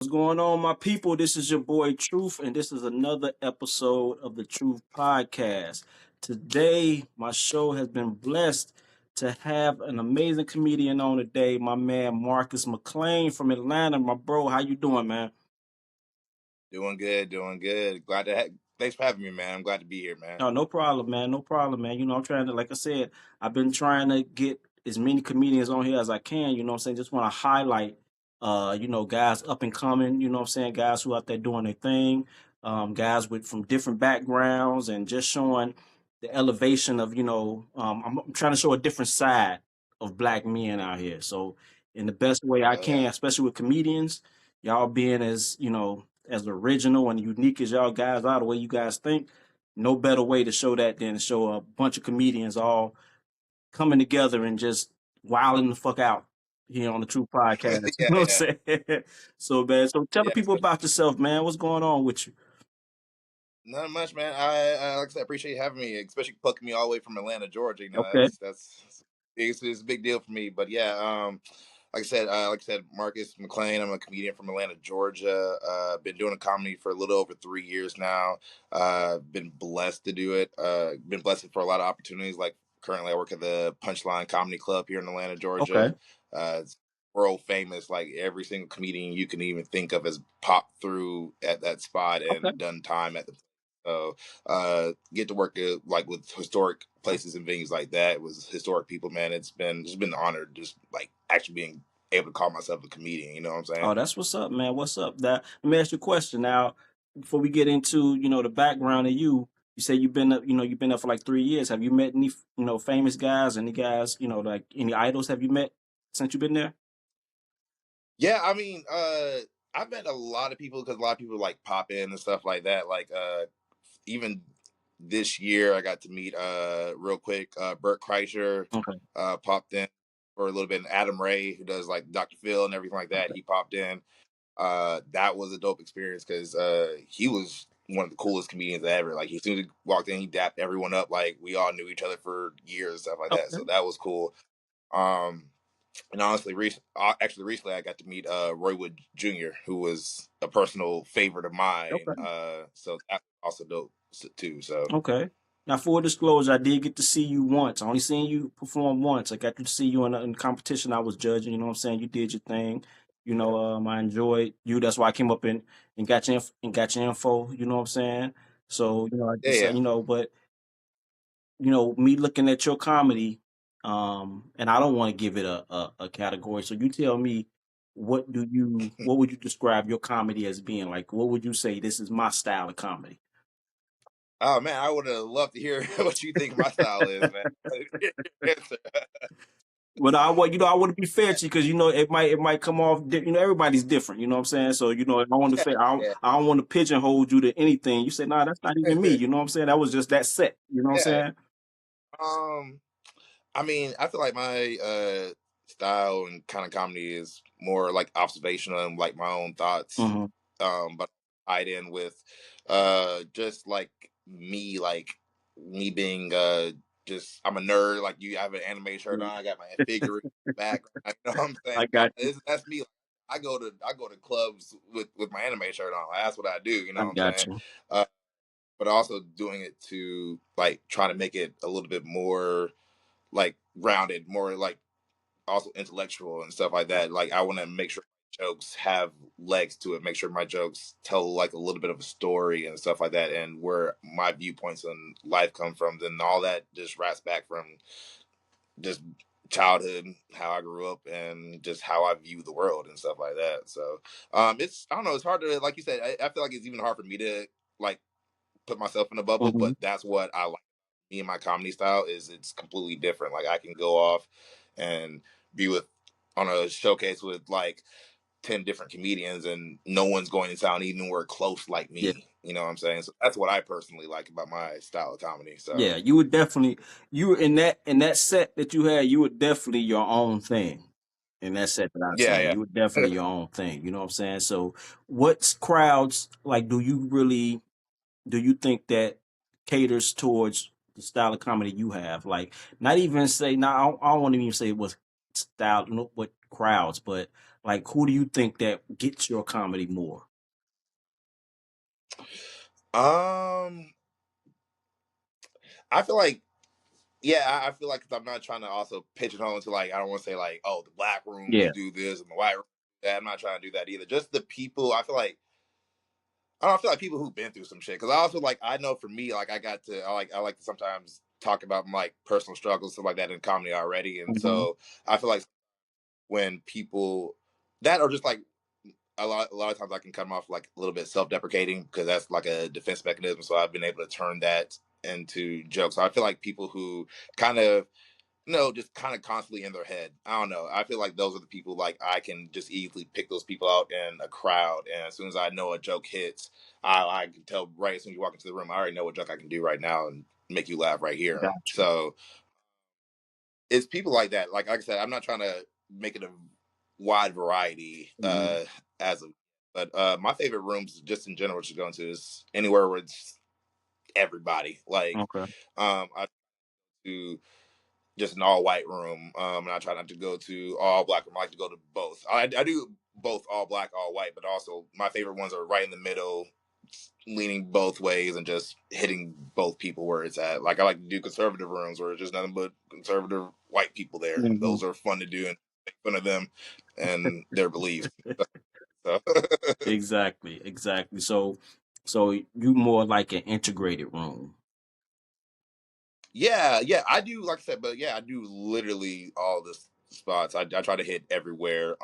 going on, my people? This is your boy Troof, and this is another episode of the Troof Podcast. Today, my show has been blessed to have an amazing comedian on today, my man Marcus McClain from Atlanta. My bro, how you doing, man? Doing good, doing good. Glad to thanks for having me, man. I'm glad to be here, man. Oh, no problem, man. No problem, man. I'm trying to, like I said, I've been trying to get as many comedians on here as I can, what I'm saying? Just want to highlight, guys up and coming, what I'm saying? Guys who out there doing their thing, guys with from different backgrounds and just showing the elevation of, I'm trying to show a different side of black men out here. So in the best way I Oh can, yeah. especially with comedians, y'all being as original and unique as y'all guys are, the way you guys think, no better way to show that than to show a bunch of comedians all coming together and just wilding the fuck out here on the True Podcast. You Yeah, know what yeah. I'm saying? So, man, so tell the Yeah. people about yourself, man. What's going on with you? Not much, man. I like I said, appreciate you having me, especially plucking me all the way from Atlanta, Georgia. Okay. It's a big deal for me. But yeah, like I said, Marcus McClain. I'm a comedian from Atlanta, Georgia. Been doing a comedy for a little over 3 years now. Been blessed to do it. Been blessed for a lot of opportunities. Like currently, I work at the Punchline Comedy Club here in Atlanta, Okay. Georgia. It's world famous. Like every single comedian you can even think of has popped through at that spot Okay. and done time at the. So get to work like with historic places and venues like that. It was historic people, man. It's been an honor just like actually being able to call myself a comedian. You know what I'm Oh, saying? that's what's up, man. What's up? That let me ask you a question now. Before we get into the background of you, you say you've been up for like 3 years. Have you met any famous guys? Any guys like any idols? Have you met since you've been there? Yeah, I mean, I've met a lot of people because a lot of people like pop in and stuff like that. Like even this year, I got to meet real quick Bert Kreischer Okay. popped in for a little bit, and Adam Ray, who does like Dr. Phil and everything like that. Okay. He popped in. That was a dope experience because he was one of the coolest comedians ever. Like he soon as he walked in, he dapped everyone up. Like we all knew each other for years and stuff like that. Okay. So that was cool. Um, and honestly, actually recently I got to meet Roy Wood Jr., who was a personal favorite of mine. Okay. So that was also dope too. So Okay. Now, full disclosure, I did get to see you once. I only seen you perform once. I got to see you in competition I was judging. You know what I'm saying? You did your thing. yeah, I enjoyed you. That's why I came up and got your info. You know what I'm saying? So, I yeah, just, yeah. but me looking at your comedy, and I don't want to give it a category. So you tell me, what would you describe your comedy as being like? What would you say this is my style of comedy? Oh man, I would have loved to hear what you think my style is, man. But I want to be fair to you because it might come off. Everybody's different. You know what I'm saying? So I want to Yeah, say yeah, I don't want to pigeonhole you to anything. You say, nah, that's not even me. You know what I'm saying? That was just that set. You know what I'm yeah. saying? Um, I mean, I feel like my style and kind of comedy is more like observational and like my own thoughts. Hmm. But tied in with just like me being just I'm a nerd. Like you have an anime shirt on, I got my figure back. You know what I'm saying? I got you. That's me. I go to clubs with my anime shirt on. Like, that's what I do. You know I what I'm got saying? you. Uh, but also doing it to like try to make it a little bit more like rounded, more like also intellectual and stuff like that. Like I want to make sure my jokes have legs to it, make sure my jokes tell like a little bit of a story and stuff like that, and where my viewpoints on life come from. Then all that just wraps back from just childhood, how I grew up, and just how I view the world and stuff like that. So it's I don't know, it's hard to like you said. I feel like it's even hard for me to like put myself in a bubble, Hmm. but that's what I like. Me and my comedy style is it's completely different. Like I can go off and be with on a showcase with like 10 different comedians and no one's going to sound anywhere close like Yeah. me. You know what I'm saying? So that's what I personally like about my style of comedy. So Yeah. You would definitely you in that set that you had. You were definitely your own thing. In that set that I seen, yeah, you were definitely your own thing. You know what I'm saying? So, what crowds like do you think that caters towards the style of comedy you have? Like, not even say, now I don't want to even say what style, what crowds, but Like, who do you think that gets your comedy more? Um, I feel like, yeah, I feel like, 'cause I'm not trying to also pigeonhole into, like, I don't want to say like, oh, the black rooms Yeah. do this and the white room do that. I'm not trying to do that either. Just the people. I feel like, I don't feel like people who've been through some shit. Because I also, like, I know for me, like, I like to sometimes talk about my, like, personal struggles, stuff like that in comedy already. And Hmm. so I feel like when people that are just like, a lot of times I can come off like a little bit self-deprecating because that's like a defense mechanism. So I've been able to turn that into jokes. So I feel like people who kind of, just kind of constantly in their head. I don't know. I feel like those are the people, like, I can just easily pick those people out in a crowd. And as soon as I know a joke hits, I can tell right as soon as you walk into the room, I already know what joke I can do right now and make you laugh right here. Got you. So it's people like that. Like I said, I'm not trying to make it a wide variety Hmm. as of, but my favorite rooms just in general to go into is anywhere where it's everybody. Like, Okay. I do just an all white room, and I try not to go to all black room. I like to go to both. I do both all black, all white, but also my favorite ones are right in the middle, leaning both ways and just hitting both people where it's at. Like, I like to do conservative rooms where it's just nothing but conservative white people there. Hmm. Those are fun to do and make fun of them and their beliefs. So Exactly. Exactly. So you more like an integrated room. yeah, I do. Like I said, but yeah, I do literally all the spots. I try to hit everywhere.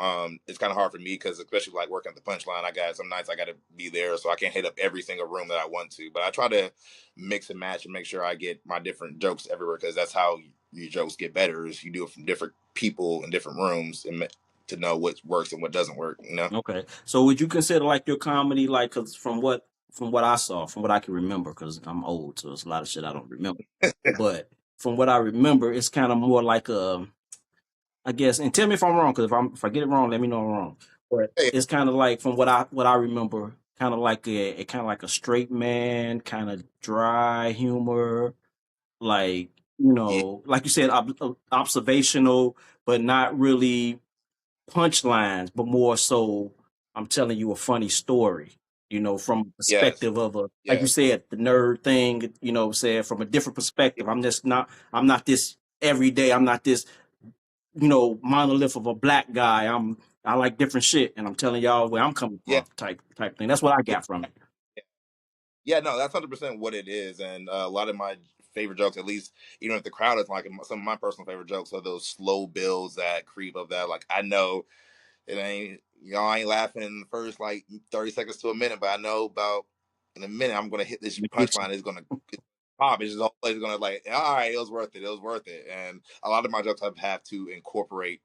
It's kind of hard for me because, especially like working at the punchline, I got some nights I got to be there, so I can't hit up every single room that I want to. But I try to mix and match and make sure I get my different jokes everywhere because that's how your jokes get better. Is you do it from different people in different rooms and to know what works and what doesn't work. You know? Okay. So would you consider like your comedy like, cuz from what I saw, from what I can remember, cuz I'm old, so it's a lot of shit I don't remember. But from what I remember, it's kind of more like a, I guess, and tell me if I'm wrong, because if I get it wrong, let me know I'm wrong. But Hey, it's kind of like, from what I remember, kind of like a kind of like a straight man, kind of dry humor, like, yeah, like you said, observational, but not really punchlines, but more so, I'm telling you a funny story, from a yes, perspective of, like you yes, said, the nerd thing, said from a different perspective. I'm not this every day. I'm not this, monolith of a black guy. I like different shit, and I'm telling y'all where I'm coming yeah. from, type thing. That's what I got from it. Yeah, no, that's 100% what it is, and a lot of my favorite jokes, at least, even if the crowd is like some of my personal favorite jokes, are those slow builds that creep of that. Like, I know it ain't, y'all ain't laughing in the first like 30 seconds to a minute, but I know about in a minute I'm gonna hit this I'm get you. punchline. It's gonna pop. It's just always gonna, like, all right, it was worth it. It was worth it. And a lot of my jokes I've had to incorporate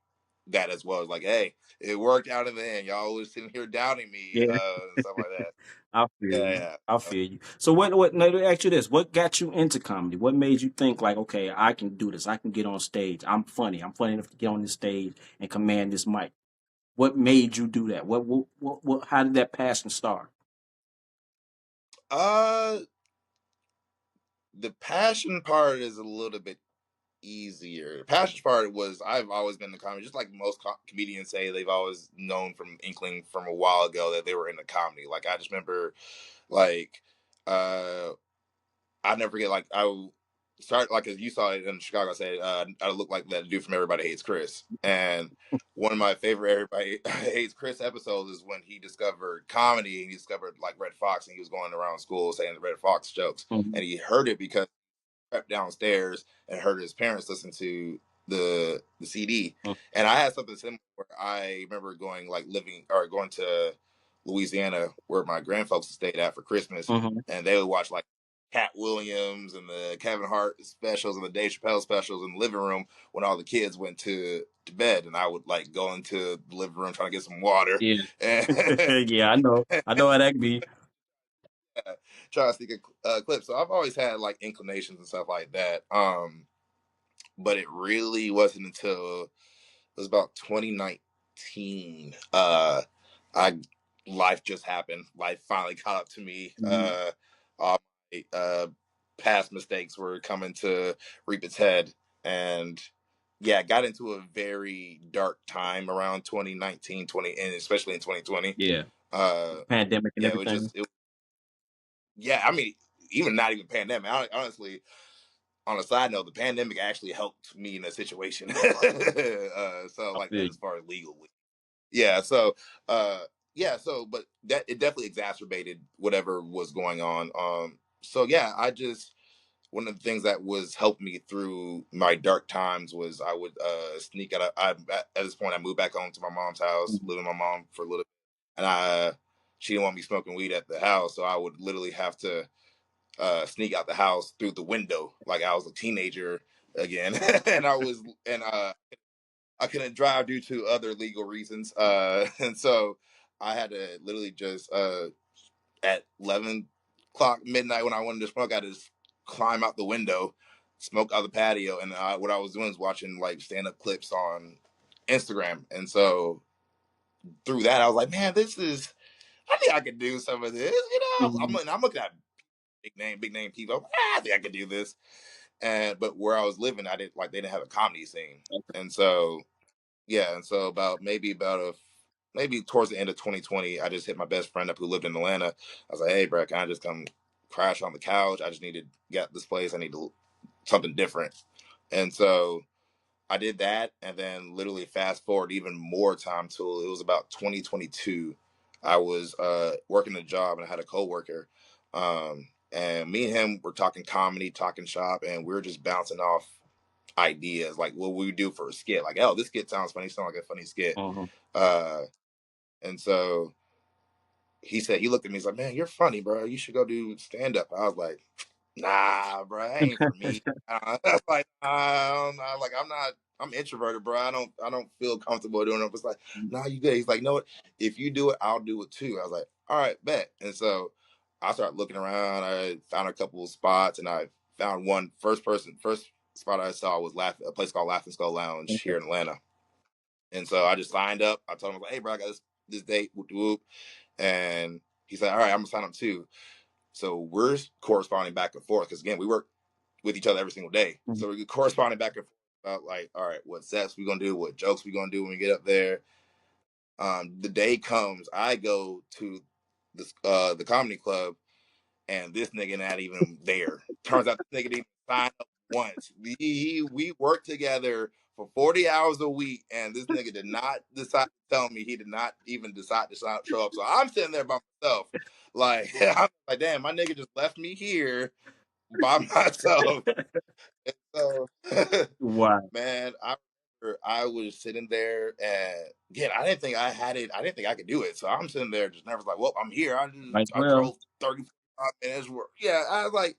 that as well. It's like, hey, it worked out in the end. Y'all was sitting here doubting me, Yeah, and stuff like that. I feel Yeah, you. yeah. I feel you. So what? Now, let me ask you this: what got you into comedy? What made you think like, okay, I can do this. I can get on stage. I'm funny. I'm funny enough to get on this stage and command this mic. What made you do that? What how did that passion start? Uh, the passion part is a little bit easier. The passion part was, I've always been in comedy, just like most comedians say. They've always known from inkling from a while ago that they were into comedy. Like, I just remember, like, uh, I never forget. Like, I start, like, as you saw it in Chicago, I said, I look like that dude from Everybody Hates Chris. And one of my favorite Everybody Hates Chris episodes is when he discovered comedy and he discovered like Red Fox, and he was going around school saying the Red Fox jokes, Mhm. and he heard it because crept downstairs and heard his parents listen to the CD. And I had something similar where I remember going, like, living or going to Louisiana where my grandfolks stayed at for Christmas, Mhm. and they would watch like Cat Williams and the Kevin Hart specials and the Dave Chappelle specials in the living room when all the kids went to bed, and I would like go into the living room trying to get some water Yeah. and Yeah, I know. I know how that be. try to sneak a clip. So I've always had like inclinations and stuff like that. But it really wasn't until it was about 2019. I Life just happened. Life finally caught up to me. Mhm. All my past mistakes were coming to reap its head, and yeah, got into a very dark time around 2019, 20, and especially in 2020. Yeah, Uh, pandemic and yeah, it was everything. just, yeah, I mean, even not even pandemic. Honestly, on a side note, the pandemic actually helped me in a situation. So I like feel as you. far as legally, yeah. So yeah, so but that it definitely exacerbated whatever was going on. So yeah, I just one of the things that was helped me through my dark times was I would sneak out. At this point, I moved back home to my mom's house, Mhm. living with my mom for a little bit, and she didn't want me smoking weed at the house, so I would literally have to sneak out the house through the window like I was a teenager again, and I couldn't drive due to other legal reasons, and so I had to literally just at 11 o'clock midnight when I wanted to smoke, I just climb out the window, smoke out the patio, and what I was doing is watching like stand up clips on Instagram, and so through that I was like, man, this is. I think I could do some of this. Mhm. I'm looking at big name people. I think I could do this. And but where I was living, I didn't like they didn't have a comedy scene, Okay. and so yeah, and so maybe towards the end of 2020, I just hit my best friend up who lived in Atlanta. I was like, hey, bro, can I just come crash on the couch? I just need to get this place. I need something different, and so I did that, and then literally fast forward even more time till it was about 2022. I was working a job, and I had a coworker, and me and him were talking comedy, talking shop, and we were just bouncing off ideas like what we would do for a skit. Like, oh, this skit sounds funny, sound like a funny skit. Uh-huh. Uh, and so he said he looked at me. He's like, "Man, you're funny, bro. You should go do stand up." I was like, "Nah, bro, that ain't for me." Like, like I'm not. I'm introverted, bro. I don't feel comfortable doing it. It's like, nah, you good. He's like, no, if you do it, I'll do it too. I was like, all right, bet. And so I started looking around. I found a couple of spots, and I found one first spot I saw was a place called Laughing Skull Lounge here Okay. in Atlanta. And so I just signed up. I told him, like, hey, bro, I got this date. Whoop, whoop. And he said, all right, I'm gonna sign up too. So we're corresponding back and forth because again, we work with each other every single day. Mhm. So we're corresponding back and forth about like, all right, what sets we gonna do, what jokes we gonna do when we get up there. The day comes, I go to the comedy club, and this nigga not even there. Turns out this nigga didn't sign up once. We worked together for 40 hours a week, and this nigga did not decide to tell me he did not even decide to show up. So I'm sitting there by myself, like I'm like, damn, my nigga just left me here by myself. And so, Wow. man, I was sitting there, and again, I didn't think I had it. I didn't think I could do it. So I'm sitting there just nervous, like, well, I'm here. Might as I well. drove 30 45 minutes. Yeah, I was like,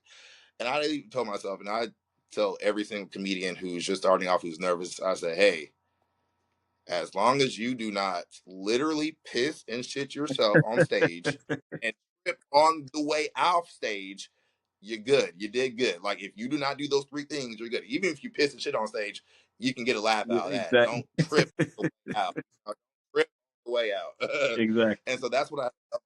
and I even told myself, and I tell every single comedian who's just starting off, who's nervous, I say, hey, as long as you do not literally piss and shit yourself on stage and trip on the way off stage, you're good. You did good. Like if you do not do those three things, you're good. Even if you piss and shit on stage, you can get a laugh Yeah, out of that. exactly. Don't trip on the way out. Don't trip on the way out. Exactly. And so that's what I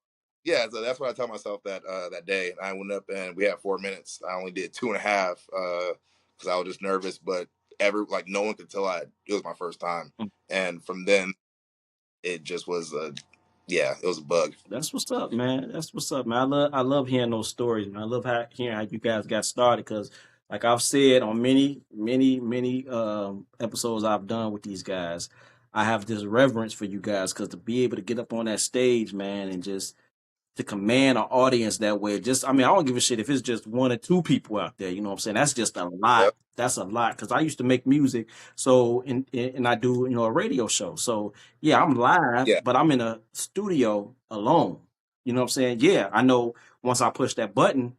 yeah, so that's what I tell myself that day. And I went up and we had 4 minutes. I only did two and a half because I was just nervous, but like no one could tell it was my first time. And from then it just was yeah, it was a bug. That's what's up, man. That's what's up, man. I love hearing those stories, man. I love hearing how you guys got started because, like I've said on many episodes I've done with these guys, I have this reverence for you guys because to be able to get up on that stage, man, and just to command an audience that way. Just, I mean, I don't give a shit if it's just one or two people out there. You know what I'm saying? That's just a lot. Yep. That's a lot because I used to make music, so and I do a radio show. So yeah, I'm live, Yeah. but I'm in a studio alone. You know what I'm saying? Yeah, I know once I push that button,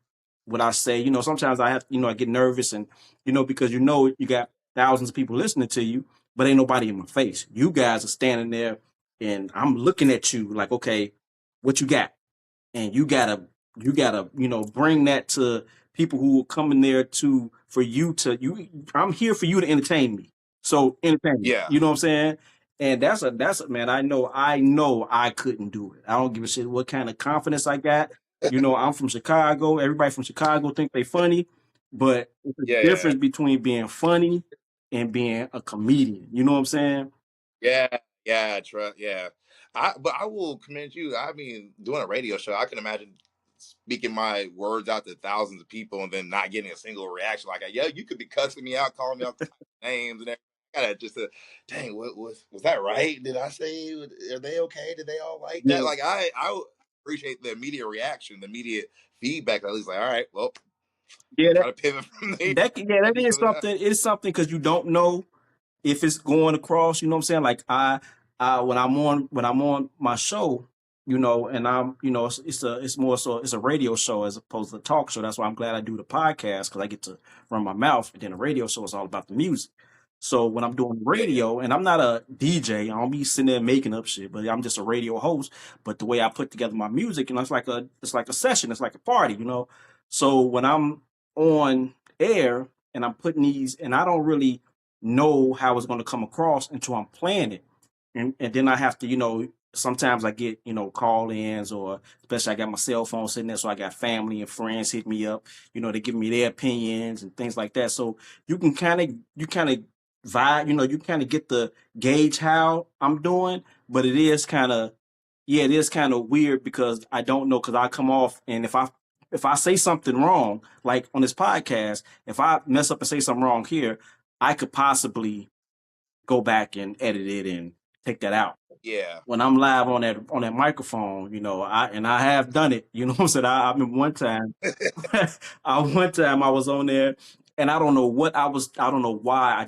what I say. Sometimes I have I get nervous and because you got thousands of people listening to you, but ain't nobody in my face. You guys are standing there, and I'm looking at you like, okay, what you got? And you gotta bring that to people who are coming there to for you to you I'm here for you to entertain me, so entertain me, Yeah. you know what I'm saying? And that's a man, I know I couldn't do it. I don't give a shit what kind of confidence I got. I'm from Chicago. Everybody from Chicago think they funny, but it's a Yeah. Yeah. difference between being funny in being a comedian. You know what I'm saying? Yeah, yeah, yeah. But I will commend you. I mean, doing a radio show, I can imagine speaking my words out to thousands of people and then not getting a single reaction. Like, yeah, you could be cussing me out, calling me out names and everything. I gotta just, dang, what was that right? Did I say? Are they okay? Did they all like that? Yeah, Like, I appreciate the immediate reaction, the immediate feedback. At least, like, all right, well, yeah, I'll try to pivot from there. that Maybe is some of that. something. It's something because you don't know if it's going across, you know what I'm saying? Like I when I'm on my show, you know, and I'm, you know, it's more so it's a radio show as opposed to a talk show. That's why I'm glad I do the podcast because I get to run my mouth. And then a radio show is all about the music. So when I'm doing Yeah, yeah, radio, and I'm not a DJ, I don't be sitting there making up shit, but I'm just a radio host. But the way I put together my music, you know, it's like a session, it's like a party, you know. So when I'm on air and I'm putting these, and I don't really know how it's going to come across until I'm playing it. And then I have to, you know, sometimes I get, you know, call ins or especially I got my cell phone sitting there. So I got family and friends hit me up, you know, they give me their opinions and things like that. So you kind of vibe, you know, you kind of get the gauge how I'm doing, but it is kind of, yeah, it is kind of weird because I don't know because I come off and if I say something wrong, like on this podcast, if I mess up and say something wrong here, I could possibly go back and edit it and take that out. yeah. When I'm live on that microphone, you know, I have done it. You know what I'm saying? I remember one time, one time I was on there, and I don't know what I don't know why. I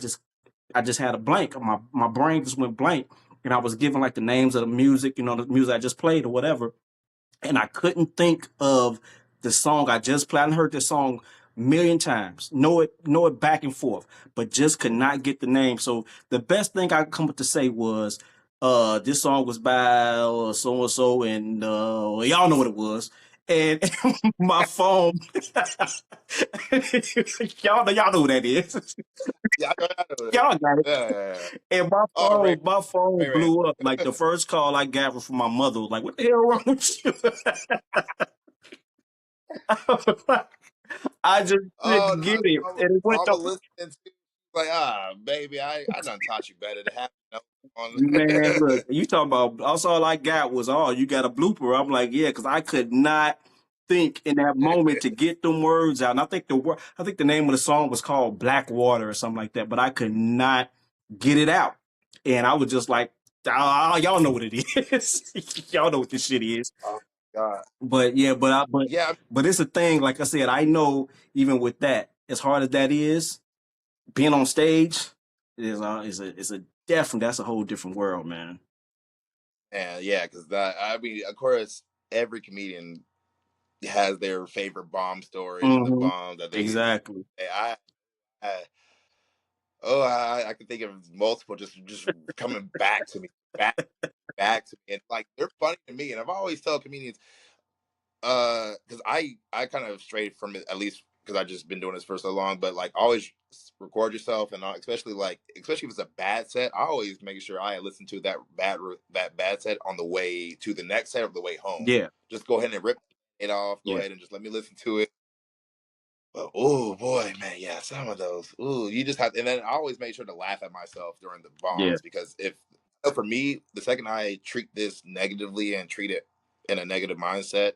just had a blank. My brain just went blank, and I was given like the names of the music, you know, the music I just played or whatever, and I couldn't think of the song I just played. I heard this song a million times, know it back and forth, but just could not get the name. So the best thing I could come up to say was, this song was by so and so, and y'all know what it was. And my phone, y'all know who that is. Yeah, I know that. Y'all got it. Yeah, yeah, yeah. And Oh, my phone Ray Man. blew up. Like the first call I got was from my mother. Was like, what the hell wrong with you? I just Oh, couldn't get no, it, and it went I'm a up. listening to like, baby, I done taught you better to have no on. Man, look, you talking about? That's all I got was, oh, you got a blooper. I'm like, yeah, because I could not think in that moment to get them words out. And I think the name of the song was called Blackwater or something like that, but I could not get it out, and I was just like, y'all know what it is. Y'all know what this shit is. Oh God, But yeah, yeah, but it's a thing. Like I said, I know even with that, as hard as that is, being on stage is a different. That's a whole different world, man. and yeah, because that I mean, of course, every comedian has their favorite bomb stories and the Hmm. bomb that they. Exactly. I I can think of multiple just coming back to me, and like they're funny to me, and I've always told comedians because I kind of strayed from it, at least because I just been doing this for so long, but like always record yourself, and especially if it's a bad set, I always make sure I listen to that bad set on the way to the next set or the way home. Yeah. Just go ahead and rip it off, go Yeah. ahead and just let me listen to it. But oh boy, man, yeah, some of those. Ooh, you just have, and then I always make sure to laugh at myself during the Yeah. bombs, because if for me, the second I treat this negatively and treat it in a negative mindset,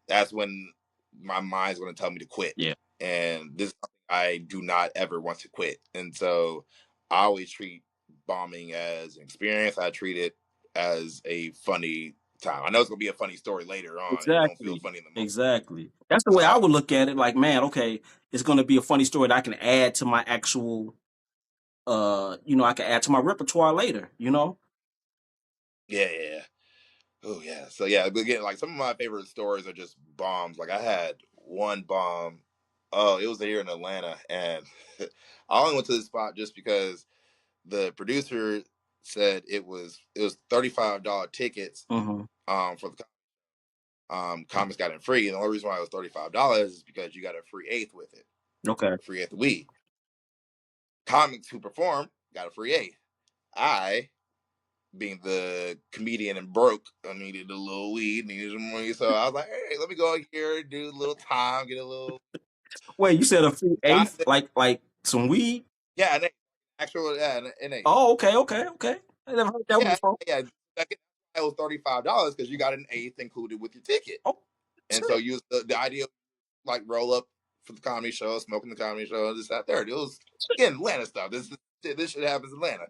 that's when my mind's going to tell me to quit. Yeah. And this is something I do not ever want to quit. And so I always treat bombing as an experience. I treat it as a funny time. I know it's going to be a funny story later on, and you're going to feel Exactly. funny in the moment. Exactly. That's the way I would look at it. Like, man, okay, it's going to be a funny story that I can add to my actual, you know, I can add to my repertoire later. You know. Yeah, yeah, yeah. Oh yeah. So yeah, but again, like some of my favorite stories are just bombs. Like I had one bomb. Oh, it was here in Atlanta, and I only went to this spot just because the producer said it was $35 tickets Hmm. for the comics got it free, and the only reason why it was $35 is because you got a free eighth with it, Okay. a free eighth of weed. Comics who perform got a free eighth. I, being the comedian and broke, I needed a little weed, needed some money, so I was like, hey, let me go here, do a little time, get a little. Wait, you said a free Got eighth, it. like some weed? Yeah, actual in a Oh, okay, okay, okay. I never heard that one yeah before. yeah. That was $35 because you got an eighth included with your ticket, Oh, and so shit. you the idea like roll up for the comedy show, smoking the comedy show, this that there. It was again Atlanta stuff. This shit happens in Atlanta.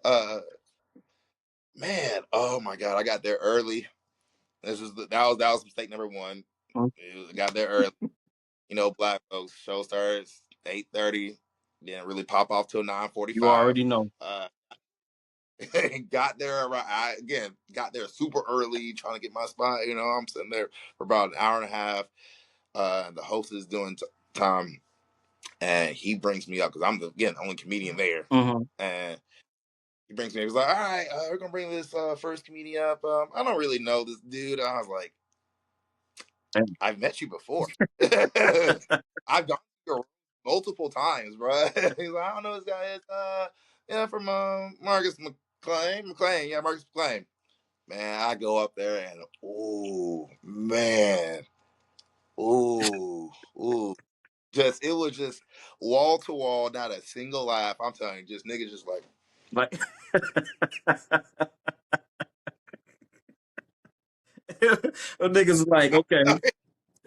Uh, man, oh my god, I got there early. That was mistake number one. Mm. I got there early. You know, black folks show starts 8:30. Didn't really pop off till nine forty You five. already know. Uh, got there around. I again got there super early, trying to get my spot. You know, I'm sitting there for about an hour and a half. The host is doing time, and he brings me up because I'm the only comedian there, Mm-hmm. and he brings me. He's like, "All right, we're gonna bring this first comedian up. I don't really know this dude." I was like, "I've met you before. I've gone to your multiple times, bro." He's like, "I don't know this guy is. Yeah, from Marcus McClain. Yeah, Marcus McClain. Man, I go up there and oh man, ooh, just it was just wall to wall, not a single laugh. I'm telling you, just niggas just like, Like, them niggas is like, okay, all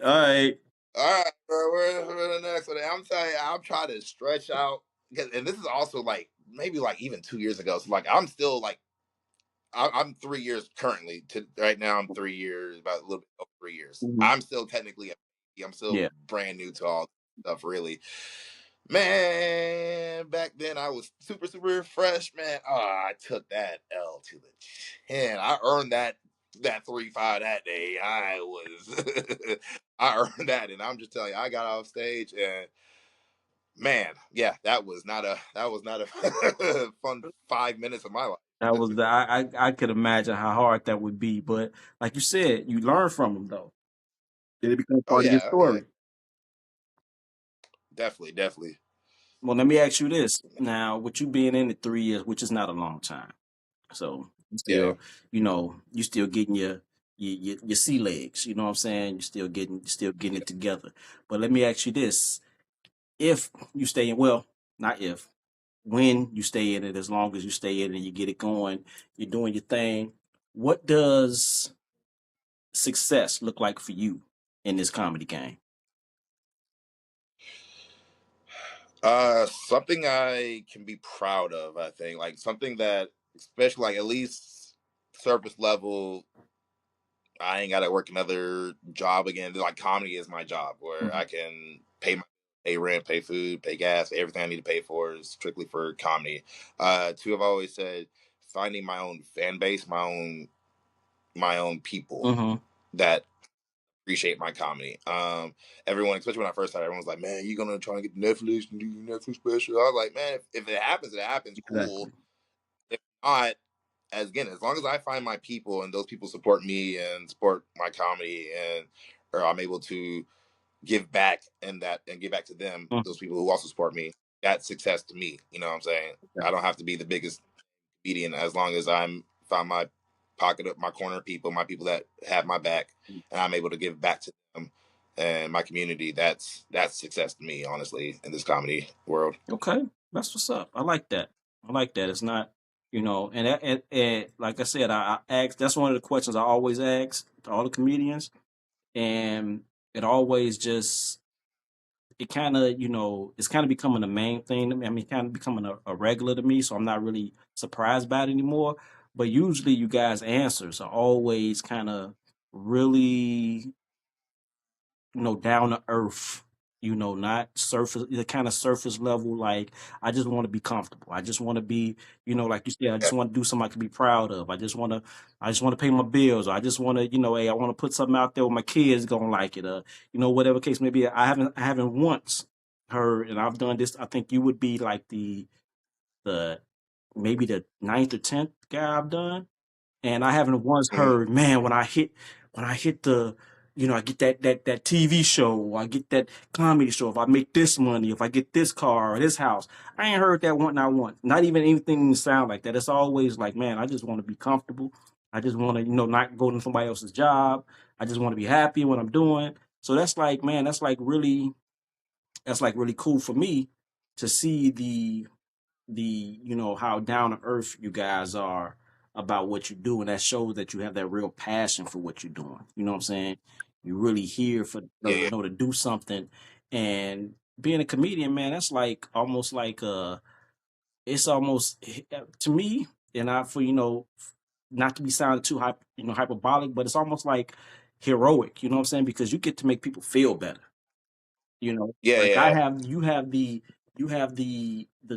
all right. right, bro, we're the next one. I'm telling you, I'm trying to stretch out because, and this is also like maybe like even 2 years ago. So like I'm still like I'm 3 years currently. To right now, I'm 3 years, about a little bit over 3 years. Mhm. I'm still technically, I'm still Yeah. brand new to all this stuff, really. Man, back then I was super, super fresh, man. Oh, I took that L to the chin. I earned that 3-5 that day. I was I earned that, and I'm just telling you, I got off stage and man, yeah, that was not a fun 5 minutes of my life. That was the I could imagine how hard that would be. But like you said, you learn from them though. Then it becomes Oh part of your yeah, story. definitely, definitely. Well, let me ask you this. Now, with you being in it 3 years, which is not a long time. So you Yeah. still, you still getting your sea legs, you know what I'm saying? You're still getting it together. But let me ask you this. If you stay in, well, not if, when you stay in it, as long as you stay in it and you get it going, you're doing your thing, what does success look like for you in this comedy game? Something I can be proud of, I think, like something that, especially like at least surface level, I ain't got to work another job again. Like comedy is my job, where Mhm. I can pay rent, pay food, pay gas, everything I need to pay for is strictly for comedy. Two, I've always said finding my own fan base, my own people Mhm. that appreciate my comedy. Everyone, especially when I first started, everyone was like, "Man, you gonna try and get Netflix and do your Netflix special?" I was like, "Man, if it happens, it happens. Exactly. Cool. If not, as long as I find my people and those people support me and support my comedy, and or I'm able to give back and give back to them, Mhm. those people who also support me, that's success to me. You know what I'm saying? I don't have to be the biggest comedian as long as I'm find my pocket up my corner people, my people that have my back, and I'm able to give back to them and my community. That's success to me, honestly, in this comedy world. Okay, that's what's up. I like that. I like that. It's not, and like I said, I ask. That's one of the questions I always ask to all the comedians, and it always just it kind of it's kind of becoming the main thing to me. I mean, kind of becoming a regular to me, so I'm not really surprised by it anymore. But usually, you guys' answers are always kind of really down to earth, not surface, the kind of surface level. Like, I just want to be comfortable. I just want to be, like you said, I Yeah, just want to do something I can be proud of. I just want to pay my bills. Or I just want to, hey, I want to put something out there where my kids gonna like it. Whatever case may be. I haven't once heard, and I've done this. I think you would be like the maybe the ninth or tenth guy I've done, and I haven't once mm, heard, man, when I hit the, I get that TV show, or I get that comedy show, if I make this money, if I get this car or this house. I ain't heard that one, not once. Not even anything sound like that. It's always like, man, I just want to be comfortable. I just want to, not go to somebody else's job. I just want to be happy in what I'm doing. So that's like, man, that's like really cool for me to see the how down to earth you guys are about what you do, and that shows that you have that real passion for what you're doing. You know what I'm saying? You're really here for Yeah, yeah, to do something, and being a comedian, man, that's like almost like it's almost to me, and I for not to be sounded too hyperbolic, but it's almost like heroic. You know what I'm saying? Because you get to make people feel better. yeah, Like yeah. you have the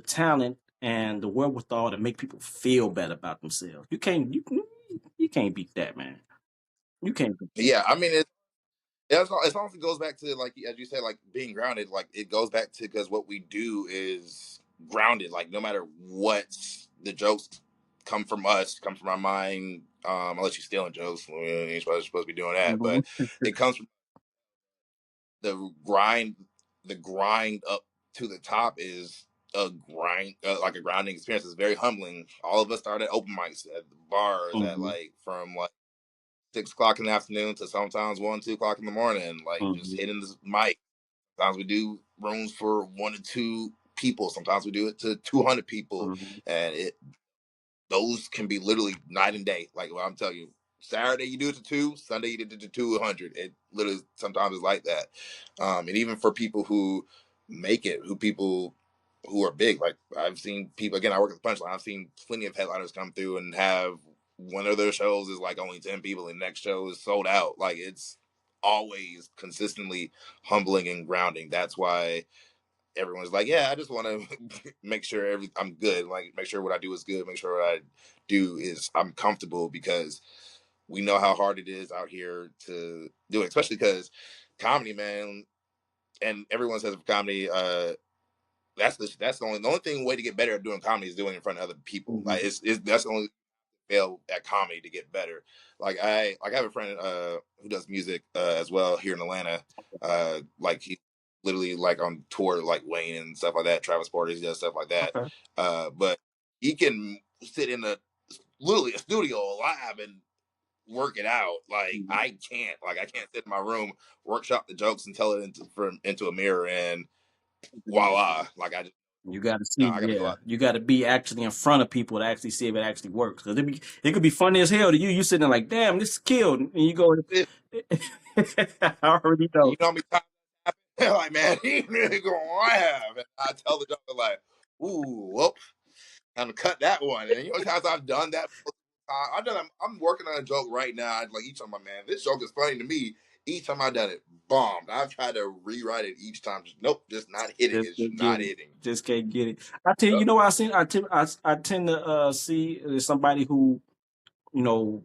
talent and the wherewithal to make people feel better about themselves. You can't beat that, man. You can't beat that. Yeah, I mean, it also goes back to, like, as you said, like being grounded. Like, it goes back to, because what we do is grounded. Like, no matter what, the jokes come from us, come from our mind. Unless you're stealing jokes, you ain't supposed to be doing that. Mhm, But it comes from the grind. The grind up to the top is a grind, like a grounding experience. It's very humbling. All of us started at open mics at the bars at, mhm, like, from like 6 o'clock in the afternoon to sometimes 1, 2 o'clock in the morning, like just mhm, hitting this mic. Sometimes we do rooms for 1 to 2 people. Sometimes we do it to 200 people, mhm, and it those can be literally night and day. Like, what I'm telling you, Saturday you do it to 2, Sunday you did it to 200. It literally sometimes is like that. And even for people who make it, who people who are big, like I've seen people, again, I work at the Punchline. I've seen plenty of headliners come through and have one of their shows is like only 10 people, and the next show is sold out. Like, it's always consistently humbling and grounding. That's why everyone's like, yeah, I just want to make sure I'm good. Like, make sure what I do is good. Make sure what I do is I'm comfortable, because we know how hard it is out here to do it, especially because comedy, man, and everyone says comedy. That's the only thing way to get better at doing comedy is doing it in front of other people. Like, mhm. it's that's the only fail at comedy to get better. Like I have a friend who does music as well here in Atlanta. Like, he literally like on tour like Wayne and stuff like that. Travis Porter, he does stuff like that. Okay. But he can sit in literally a studio, a lab, and work it out. Like, Mhm. I can't. Like, I can't sit in my room, workshop the jokes, and tell it into a mirror, and voila. Like, I just You got to no. see, I got to go yeah. out. You got to be actually in front of people to actually see if it actually works. Because it could be funny as hell to you. You sitting there like, damn, this is killed, and you go, There. I already know. You know how many times like, man, he really gonna laugh. And I tell the doctor, like, ooh, whoop, I'm gonna cut that one. And you know, times I've done that. I've done. I'm working on a joke right now. Like, each time, my man, this joke is funny to me. Each time I've done it, bombed. I've tried to rewrite it each time. Just, nope, just not hitting. Just It's can't get not it. hitting. Just can't get it. I tell you, Yep. you know what I seen? I tend to see somebody who, you know,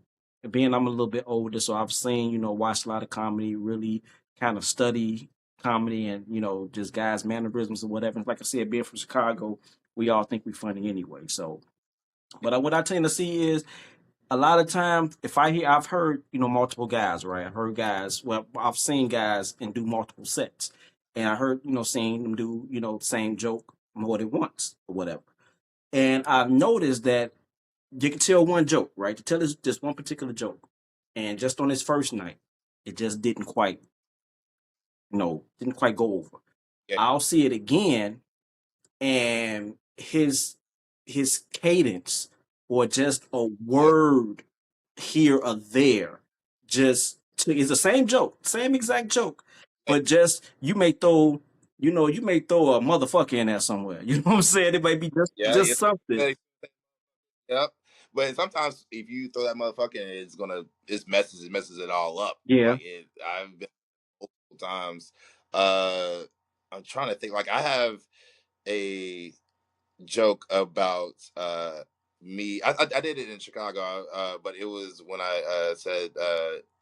being I'm a little bit older, so I've seen, watched a lot of comedy, really kind of study comedy and, just guys' mannerisms or whatever. Like I said, being from Chicago, we all think we funny anyway. So, but what I tend to see is a lot of times if I've heard, multiple guys, right? I've heard guys, well, I've seen guys and do multiple sets. And I heard, seen them do, the same joke more than once or whatever. And I've noticed that you can tell one joke, right? To tell this just one particular joke. And just on his first night, it just didn't quite go over. Yeah. I'll see it again and his cadence or just a Yeah. word here or there it's the same joke, same exact joke, but just you may throw a motherfucker in there somewhere. You know what I'm saying? It might be Yeah. just something. Yep. But sometimes if you throw that motherfucker, it messes it all up. Yeah. Like, I've been multiple times. Uh, I'm trying to think. Like, I have a joke about me. I did it in Chicago, but it was when I said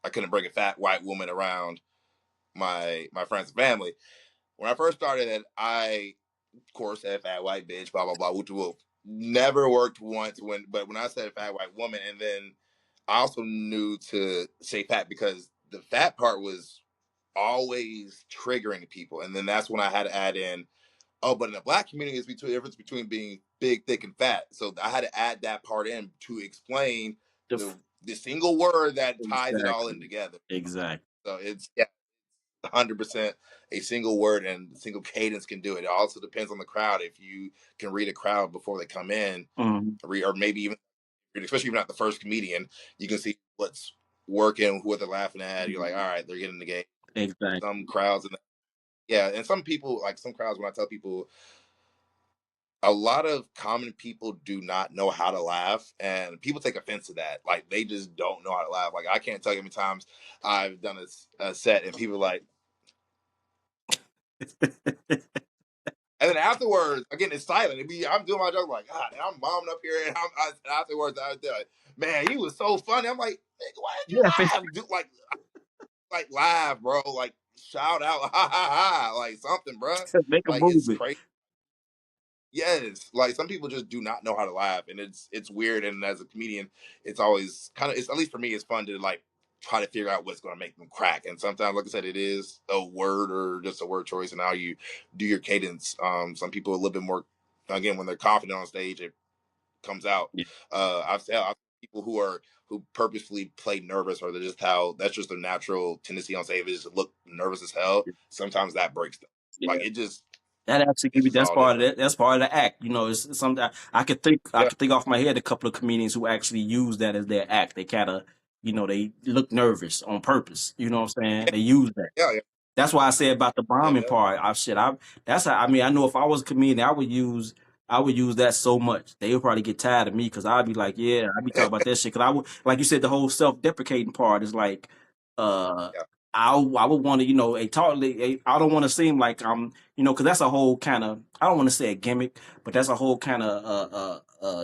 I couldn't bring a fat white woman around my friends and family. When I first started it, I of course said fat white bitch, blah blah blah, whoop de whoop. Never worked once but when I said fat white woman, and then I also knew to say fat because the fat part was always triggering people, and then that's when I had to add in, oh, but in the black community, it's between the difference between being big, thick, and fat. So I had to add that part in to explain The the single word that ties it all in exactly. together. Exactly. So it's, yeah. 100% a single word and single cadence can do it. It also depends on the crowd. If you can read a crowd before they come in, Mhm. or maybe even, especially if you're not the first comedian, you can see what's working, what they're laughing at. You're like, all right, they're getting the game. Some Exactly. crowds, and yeah, and some people, like some crowds, when I tell people, a lot of common people do not know how to laugh, and people take offense to that. Like they just don't know how to laugh. Like I can't tell you how many times I've done a set and people are like, and then afterwards, again, it's silent. I'm doing my joke like, God, and I'm bombing up here, and afterwards, I was like, man, you was so funny. I'm like, nigga, why did you Yeah, laugh? Like laugh, bro. Like shout out, ha ha ha, like something, bro. make a Like it's movie. crazy. Yes, like some people just do not know how to laugh, and it's weird. And as a comedian, it's always kind of, it's, at least for me, it's fun to like try to figure out what's going to make them crack. And sometimes, like I said, it is a word or just a word choice and how you do your cadence. Some people a little bit more, again, when they're confident on stage, it comes out. Yeah, I've people who purposefully play nervous, or they're just how that's just their natural tendency on stage is to look nervous as hell. Sometimes that breaks them. Like yeah. it just, That actually it's give you just that's all part of different. that. That's part of the act. You know, it's something I Yeah, could think off my head a couple of comedians who actually use that as their act. They kind of, they look nervous on purpose. You know what I'm saying? They use that. yeah, That's why I say about the yeah, bombing yeah. part. That's how, I mean, I know if I was a comedian, I would use that so much. They would probably get tired of me because I'd be like, yeah, I'd be talking about that shit. Cause I would, like you said, the whole self-deprecating part is like, uh, Yeah, I would want to, I don't want to seem like I'm, cause that's a whole kind of, I don't want to say a gimmick, but that's a whole kind of,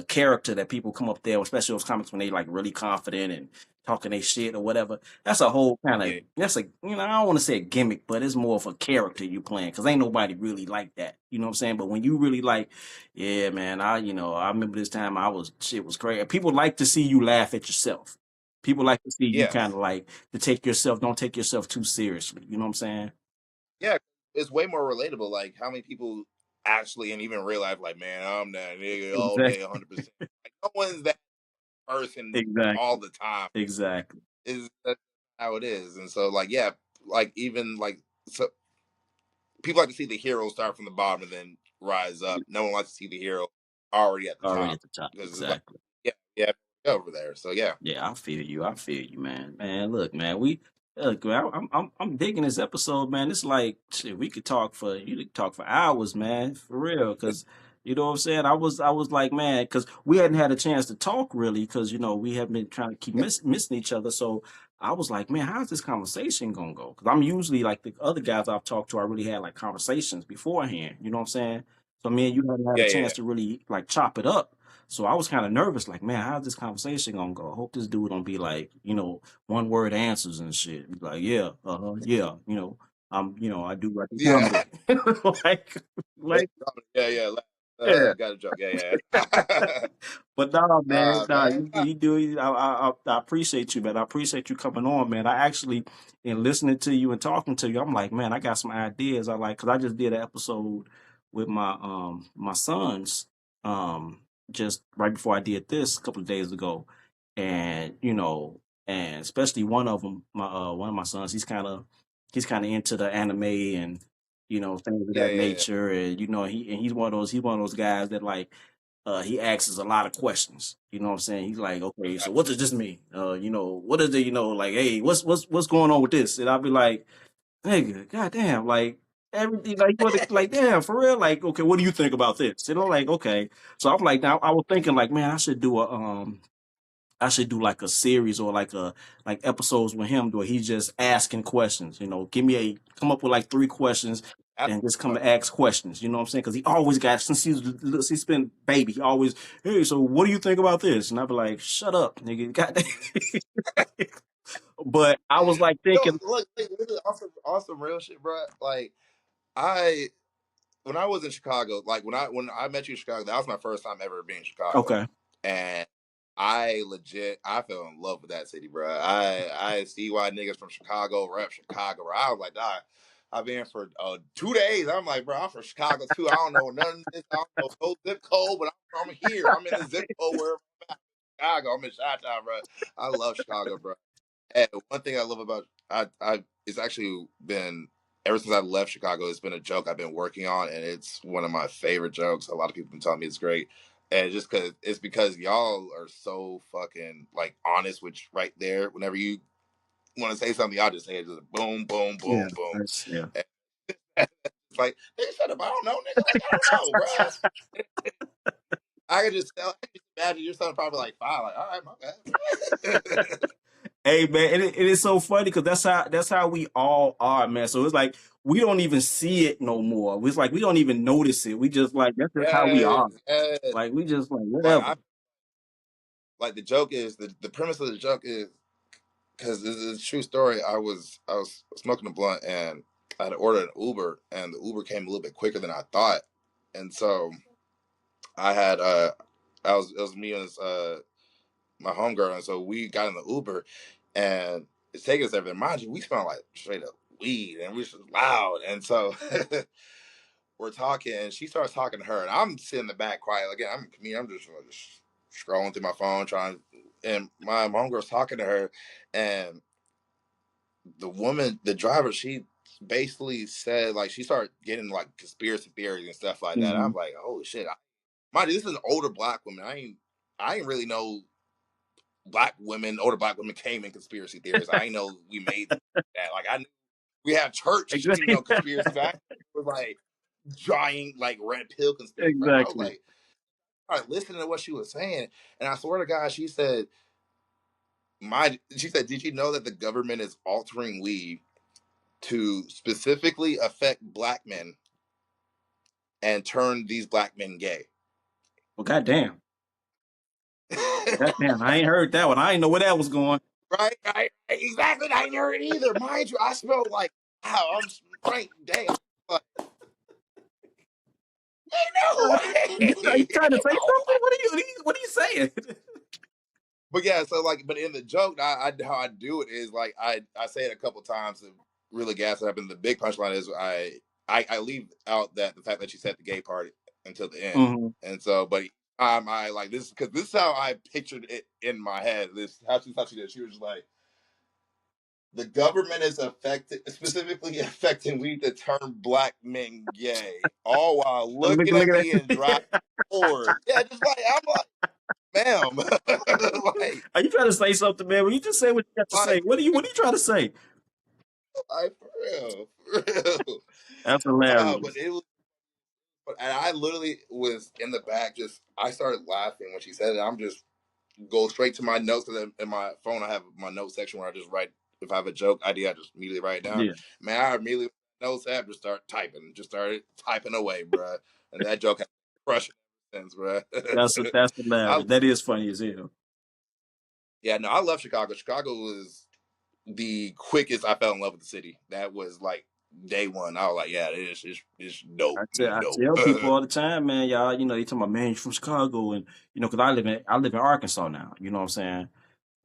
character that people come up there, especially those comics when they like really confident and talking their shit or whatever. That's a whole kind of yeah, I don't want to say a gimmick, but it's more of a character you playing because ain't nobody really like that. You know what I'm saying? But when you really like, yeah, man, I remember this time shit was crazy. People like to see you laugh at yourself. People like to see you kind yes, of like don't take yourself too seriously. You know what I'm saying? yeah. It's way more relatable. Like how many people actually and even real life, like, man, I'm that nigga all day, Exactly. 100%. Like, no one's that person all Exactly. the time. Exactly. Is That's how it is. And so, like, yeah, like even like so, people like to see the hero start from the bottom and then rise up. No one likes to see the hero already at the Already top at the top. because it's like, Exactly. yeah, yeah, over there. So yeah, Yeah, I feel you. I feel you, man. Man, look, man, I'm digging this episode, man. It's like shit, you could talk for hours, man, for real. Cause you know what I'm saying. I was like, man, cause we hadn't had a chance to talk really, cause we have been trying to keep yeah, missing each other. So I was like, man, how's this conversation gonna go? Cause I'm usually like the other guys I've talked to, I really had like conversations beforehand. You know what I'm saying? So me and you haven't had a yeah, yeah, chance to really like chop it up. So I was kind of nervous, like, man, how's this conversation gonna go? I hope this dude don't be like, one word answers and shit. Be like, yeah, yeah, I do like the yeah, comedy, like, yeah, like, yeah, yeah. yeah. Got a joke. Yeah, yeah. But nah, man, nah, Man. you do. I appreciate you, man. I appreciate you coming on, man. I actually, in listening to you and talking to you, I'm like, man, I got some ideas. I like, cause I just did an episode with my sons, just right before I did this a couple of days ago, and and especially one of my sons, he's kind of into the anime and things of Yeah, that yeah, yeah. nature, and he's one of those guys that like he asks us a lot of questions. You know what I'm saying? He's like, okay, so Got what does this mean? What is it? Like, hey, what's going on with this? And I'll be like, nigga, goddamn, like everything, like what, like damn, for real, like, okay, what do you think about this? Like, okay. So I'm like, now I was thinking, like, man, I should do like a series or like episodes with him where he's just asking questions. Come up with like 3 questions That's and just come fun. to ask questions. You know what I'm saying? Because he always got since he's been baby, he always, hey, so what do you think about this? And I'd be like, shut up, nigga. Goddamn. But I was like Yo, thinking, look, this is awesome real shit, bro. Like I when I was in Chicago, like when I met you in Chicago, that was my first time ever being in Chicago, okay, and I fell in love with that city, bro. I see why niggas from Chicago rep Chicago. Bro. I was like, dog, I've been here for 2 days. I'm like, bro, I'm from Chicago too. I don't know nothing. I don't know no zip code, but I'm here. I'm in the zip code where I'm at. Chicago. I'm in Chi-Town, bro. I love Chicago, bro. And one thing I love about I it's actually been ever since I left Chicago. It's been a joke I've been working on, and it's one of my favorite jokes. A lot of people have been telling me it's great, and just because y'all are so fucking like honest, which right there, whenever you want to say something, I'll just say it, just boom, boom, Yeah, boom, boom. yeah. And it's like, nigga, shut up, I don't know, nigga, like I don't know, bro. I can just tell. I can just imagine your son probably like 5, like, all right, my bad. Hey man, it is so funny because that's how we all are, man. So it's like we don't even see it no more. It's like we don't even notice it. We just like that's just how we Yes, are. yes. Like we just like Like whatever. I like the joke is the premise of the joke is because this is a true story. I was smoking a blunt and I had ordered an Uber and the Uber came a little bit quicker than I thought, and so I had I was it was me and my homegirl, and so we got in the Uber and it's taking us everywhere. Mind you, we smell like straight up weed and we're just loud, and so we're talking and she starts talking to her and I'm sitting in the back quiet. Again, I'm a comedian. I'm just scrolling through my phone trying, and my homegirl's talking to her, and the woman, the driver, she basically said like she started getting like conspiracy theories and stuff like that. Hmm. I'm like, holy shit! Mind you, this is an older black woman. I ain't really know older black women came in conspiracy theories. I ain't know we made that. Like I knew we had church, Exactly. conspiracies. I was like giant like red pill conspiracy. But I was Exactly. like, all right, listening to what she was saying, and I swear to God, she said, did you know that the government is altering weed to specifically affect black men and turn these black men gay? Well, goddamn, goddamn. I ain't heard that one. I ain't know where that was going. Right? Exactly. I ain't heard it either. Mind you, I smelled like, wow, I'm right. Dang. Like, ain't no Are you way. trying to say Oh something? my. What are you saying? But yeah, so like, but in the joke, how I do it is like I say it a couple times to really gas it up. And the big punchline is I leave out that the fact that she said the gay part until the end, Hmm. and so but I like this because this is how I pictured it in my head. This how she did. She was just like, the government is specifically affecting weed to turn black men gay, all while Look, looking look at at me and driving that. forward. Yeah, just like I'm like, ma'am, Are you trying to say something, man? Well, you just say what you got to say. like, What are you trying to say? for real, for real. That's But hilarious. it was, and I literally was in the back, just I started laughing when she said it. I'm just go straight to my notes because in my phone I have my notes section where I just write if I have a joke idea, I just immediately write it down. Yeah, Man, I immediately notes app just started typing away, bro. And that joke has crushed since, bro. that's I hilarious. That is funny as hell. Yeah, no, I love Chicago. Chicago was the quickest I fell in love with the city. That was like day one. I was like, yeah, it's dope. It's I dope. tell people all the time, man, y'all, they talking about, man, you from Chicago, and because I live in Arkansas now. You know what I'm saying?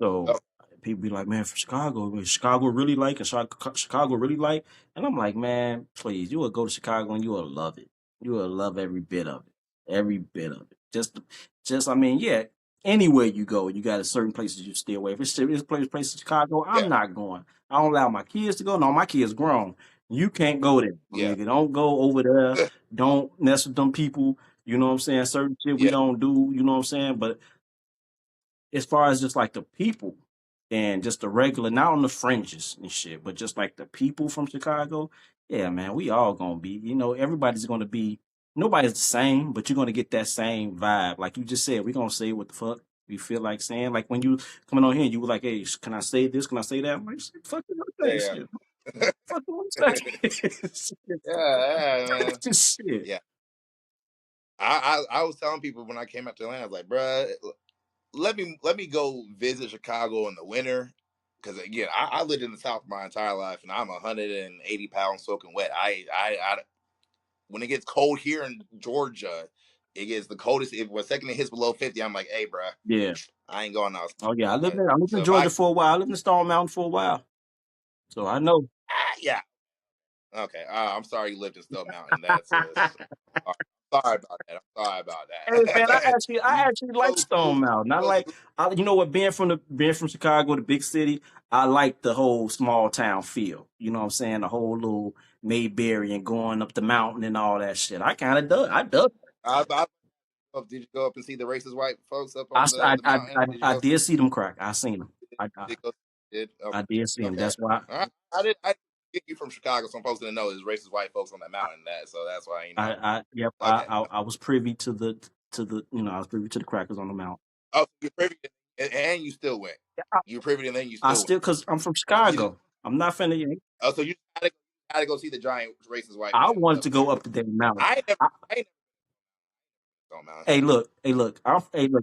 So Oh, people be like, man, from Chicago, Chicago really like, and Chicago really like, and I'm like, man, please, you will go to Chicago and you will love it. You will love every bit of it, every bit of it. I mean, yeah. Anywhere you go, you got a certain places you stay away. If it's place in Chicago, I'm yeah, not going. I don't allow my kids to go. No, my kids grown. You can't go there, my yeah, nigga. Don't go over there. Don't mess with them people. You know what I'm saying? Certain shit we yeah, don't do. You know what I'm saying? But as far as just like the people and just the regular, not on the fringes and shit, but just like the people from Chicago, yeah, man, we all gonna be, everybody's gonna be, nobody's the same, but you're gonna get that same vibe. Like you just said, we're gonna say what the fuck we feel like saying. Like when you coming on here, you were like, hey, can I say this? Can I say that? I'm like, fuck you, say yeah, shit. Fuck you, say yeah, man. just shit. Yeah. I was telling people when I came out to Atlanta, I was like, bruh, let me go visit Chicago in the winter. Because again, I lived in the South my entire life, and I'm 180 pounds soaking wet. I when it gets cold here in Georgia, it gets the coldest. If a second it hits below 50, I'm like, hey, bruh, Yeah. I ain't going Oh yeah, I lived outside. in I lived So in if Georgia for a while. I lived in Stone Mountain for a while, so I know. yeah, okay. I'm sorry you lived in Stone Mountain. That's sorry about that. I'm sorry about Hey man, that. I actually like Stone Mountain. You know what, being from Chicago, the big city, I like the whole small town feel. You know what I'm saying? The whole little Mayberry and going up the mountain and all that shit. I kind of dug. I dug. Did you go up and see the racist white folks up on the mountain? Did you I go? did see them crack. I seen them. Did go? Did I okay? did see them. Okay. That's why. All right. I get you from Chicago, so I'm supposed to know there's racist white folks on that mountain. So that's why you know. Yep. Okay. I was privy to the I was privy to the crackers on the mountain. Oh, you're privy, and you still went. I, You were privy, and then you I still went. still, cause I'm from You did. Chicago. I'm not finna. Oh, so you had to go see the giant racist white I man wanted up to go there. up the damn mountain. I ain't never on mountain. Hey, look.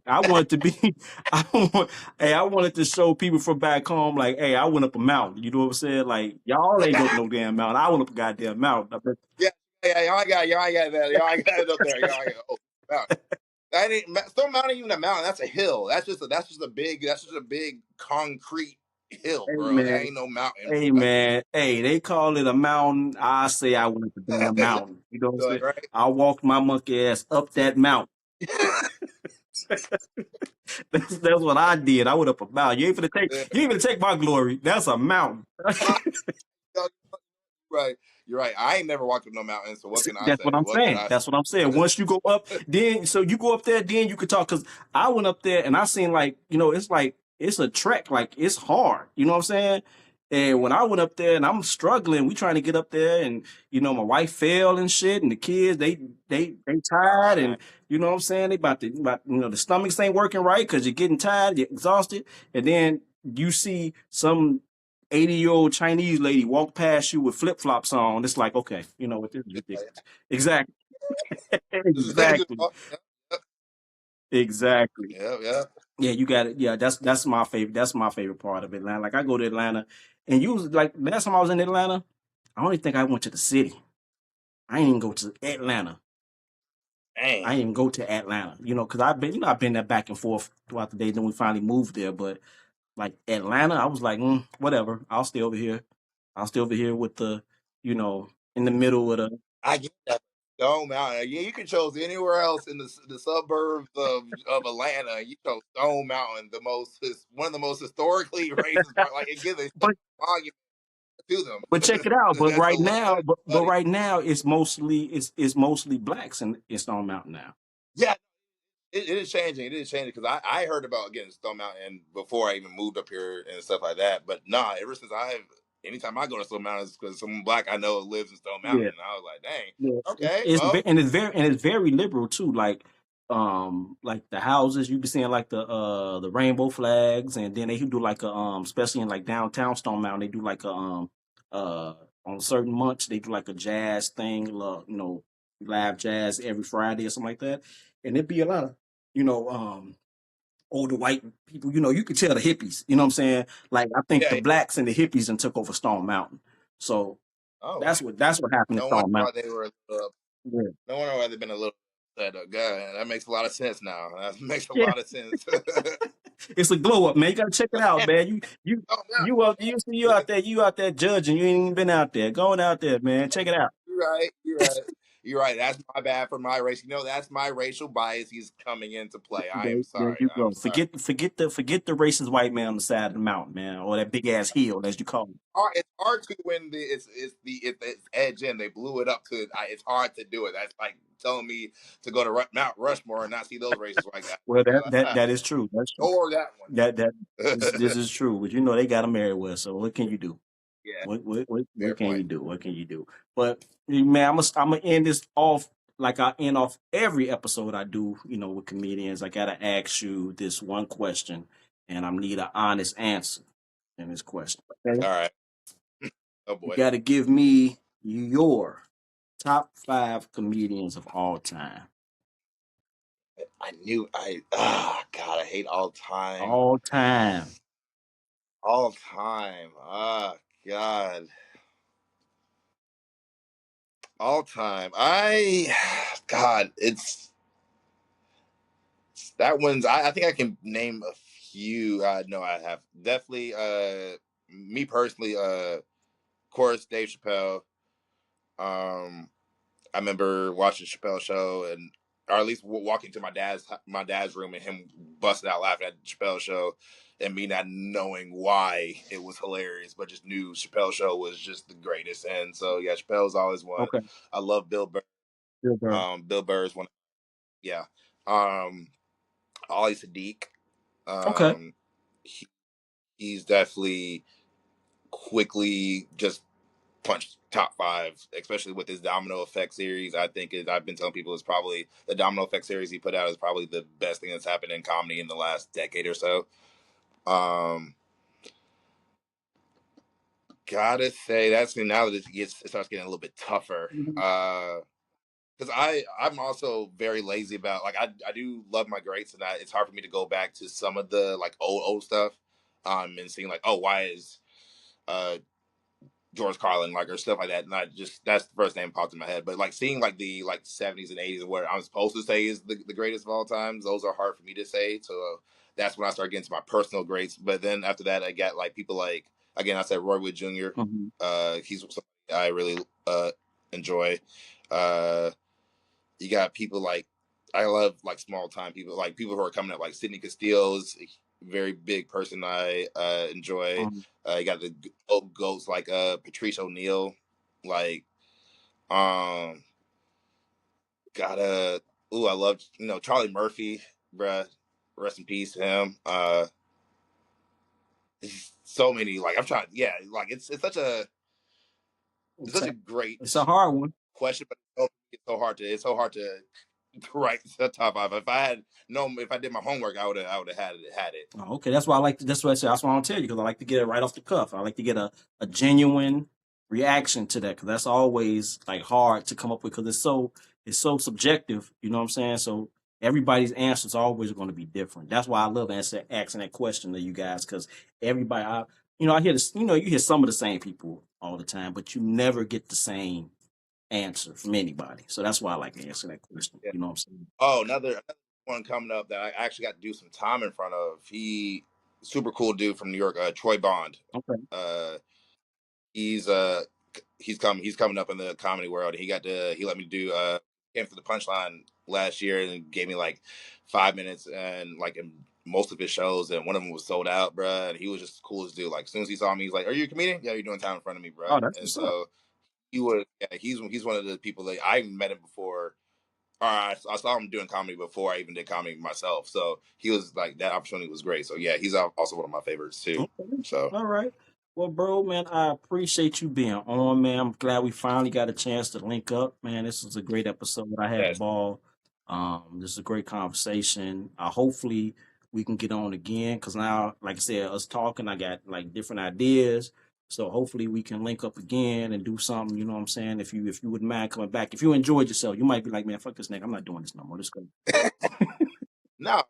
I wanted to be. I want. Hey, I wanted to show people from back home, like, hey, I went up a mountain. You know what I'm saying? Like, y'all ain't go to no damn mountain. I went up a goddamn mountain. I bet. Yeah, yeah, y'all ain't got that. Y'all ain't got it up there. Y'all ain't got mountain. That ain't Stone Mountain even a mountain. That's a hill. That's just a big concrete hill, Hey bro. That man. ain't no mountain, Hey bro. man. Hey, they call it a mountain. I say I went up a damn mountain. You know what I'm So, saying? right? I walked my monkey ass up that mountain. That's what I did. I went up a mountain. You ain't finna take my glory. That's a mountain. Right. You're right. I ain't never walked up no mountain, so what can I That's what say? I'm What can saying. I That's what I'm saying. say? Once you go up, then so you go up there, then you can talk. Cause I went up there and I seen like it's a trek, like it's hard. You know what I'm saying? And when I went up there and I'm struggling, we trying to get up there, and my wife fell and shit, and the kids they tired, Oh, and you know what I'm saying? They about the stomachs ain't working right because you're getting tired, you're exhausted, and then you see some 80-year-old Chinese lady walk past you with flip flops on. It's like, okay, you know what? This is ridiculous. Exactly. Exactly. Exactly. yeah, yeah. Yeah, you got it. Yeah, that's my favorite. That's my favorite part of Atlanta. Like I go to Atlanta, and usually, like last time I was in Atlanta, I only think I went to the city. I didn't even go to Atlanta. I Dang. didn't even go to Atlanta. Because I've been there back and forth throughout the day. Then we finally moved there, but like Atlanta, I was like, whatever. I'll stay over here. I'll stay over here with in the middle of the. I get that. Stone Mountain. Yeah, you could chose anywhere else in the suburbs of Atlanta. You chose Stone Mountain, one of the most historically racist part. Like it gives a But monument to them. check it out. But That's right hilarious. now, That's funny. right now, it's mostly blacks in Stone Mountain now. Yeah, it is changing. It is changing because I heard about getting Stone Mountain before I even moved up here and stuff like that. But nah, ever since anytime I go to Stone Mountain, it's because someone black I know lives in Stone Mountain. Yeah. And I was like, dang, Yeah, okay, well, and it's very liberal too. Like the houses you be seeing like the rainbow flags, and then they do like a especially in like downtown Stone Mountain, they do like a uh on certain months they do like a jazz thing, live jazz every Friday or something like that, and it'd be a lot of you know older white people. You could tell the hippies. You know what I'm saying? Like I think yeah, the yeah. blacks and the hippies and took over Stone Mountain. So Oh wow. that's what happened in No wonder Stone why Mountain. they were. Yeah. No wonder why they've been a little upset. God, that makes a lot of sense now. That makes a Yeah. lot of sense. It's a glow up, man. You gotta check it out, Man, man. oh, You out there, judging. You ain't even been out there. Going out there, man. Check it out. you're right. You're right. You're right. That's my bad for my race. That's my racial bias. He's coming into play. I am There sorry. you I'm go. sorry. Forget the racist white man on the side of the mountain, man, or that big ass hill, as you call it. It's hard to win it's edge in. They blew it up to. It's hard to do it. That's like telling me to go to Mount Rushmore and not see those races like that. Well, You know, that's not that is true. That's true. or that one. That this is true. But they got them everywhere. So what can you do? Yeah, What fair can point. you do? What can you do? But man, I'm gonna end this off like I end off every episode I do. With comedians, I gotta ask you this one question, and I need an honest answer in this question. Okay, All right. Oh you boy. gotta give me your top 5 comedians of all time. I knew God, I hate all time. All time. All time. God. All time. God, it's that one's I think I can name a few. No, I have definitely me personally, of course, Dave Chappelle. Um I remember watching Chappelle's show, and or at least walking to my dad's room and him busting out laughing at Chappelle's show, and me not knowing why it was hilarious, but just knew Chappelle's show was just the greatest. And so yeah, Chappelle's always one. Okay. I love Bill Burr. Bill Burr. Bill Burr's one. Yeah. Um, Ali Sadiq. Okay. Um, he, he's definitely quickly just punched top five, especially with his Domino Effect series. I think I've been telling people, it's probably the Domino Effect series he put out is probably the best thing that's happened in comedy in the last decade or so. Um, gotta say that's now that it starts getting a little bit tougher. Mhm. Because I'm also very lazy about, like, I do love my greats, and it's hard for me to go back to some of the like old stuff, and seeing like, oh, why is uh George Carlin, like, or stuff like that. And I just, that's the first name that popped in my head. But like seeing like the like 70s and 80s, where I'm supposed to say is the greatest of all times, those are hard for me to say. So that's when I start getting to my personal greats. But then after that, I got like people like, again, I said Roy Wood Jr. Mhm. He's somebody I really enjoy. Uh, you got people like, I love like small time people, like people who are coming up, like Sidney Castillo's a very big person I enjoy. Mhm. You got the old goats like Patrice O'Neill, like um gotta ooh, I love, Charlie Murphy, bruh. Rest in peace to him. So many, like, I'm trying, yeah, like it's It's such a, a great it's a hard one. question, but it's so hard to write the top five. If I had known, if I did my homework, I would have had it. Oh, okay, that's why I like to. That's what I say. That's what I'll tell you because I like to get it right off the cuff. I like to get a genuine reaction to that because that's always like hard to come up with because it's so subjective. You know what I'm saying? So everybody's answer is always going to be different. That's why I love asking that question to you guys because everybody, I hear this. You hear some of the same people all the time, but you never get the same answer from anybody. So that's why I like answering that question. Yeah. You know what I'm saying? Oh, another one coming up that I actually got to do some time in front of. He super cool dude from New York, Troy Bond. Okay. Uh, he's he's coming up in the comedy world. He let me do came for the punchline last year and gave me like 5 minutes and like in most of his shows, and one of them was sold out, bruh. And he was just the coolest dude. Like as soon as he saw me, he's like, "Are you a comedian? Yeah, you're doing time in front of me, bruh." Oh, that's And what's up. so he's one of the people that I even met him before. Or I saw him doing comedy before I even did comedy myself. So he was like, that opportunity was great. So yeah, he's also one of my favorites too. Okay. So All right. Well, bro, man, I appreciate you being on, man. I'm glad we finally got a chance to link up, man. This was a great episode. I had a yes, ball. This is a great conversation. Hopefully we can get on again because now, like I said, us talking, I got like different ideas. So hopefully we can link up again and do something. You know what I'm saying? If you wouldn't mind coming back, if you enjoyed yourself, you might be like, man, fuck this nigga. I'm not doing this no more. Let's go. no,